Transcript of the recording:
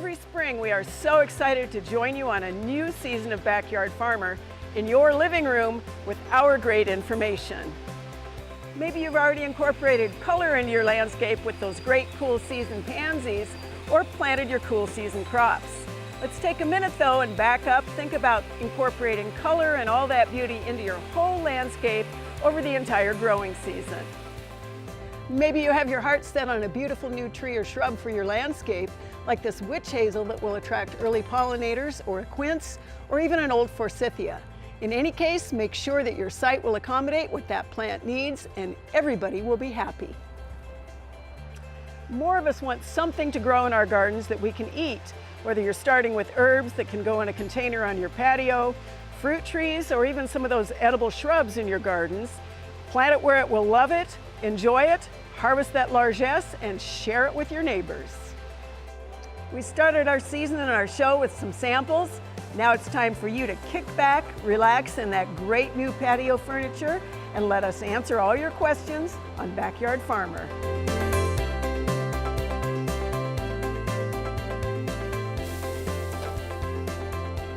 Every spring, we are so excited to join you on a new season of Backyard Farmer in your living room with our great information. Maybe you've already incorporated color into your landscape with those great cool season pansies or planted your cool season crops. Let's take a minute though and back up, think about incorporating color and all that beauty into your whole landscape over the entire growing season. Maybe you have your heart set on a beautiful new tree or shrub for your landscape, like this witch hazel that will attract early pollinators, or a quince, or even an old forsythia. In any case, make sure that your site will accommodate what that plant needs and everybody will be happy. More of us want something to grow in our gardens that we can eat, whether you're starting with herbs that can go in a container on your patio, fruit trees, or even some of those edible shrubs in your gardens. Plant it where it will love it, enjoy it, harvest that largesse, and share it with your neighbors. We started our season and our show with some samples. Now it's time for you to kick back, relax in that great new patio furniture, and let us answer all your questions on Backyard Farmer.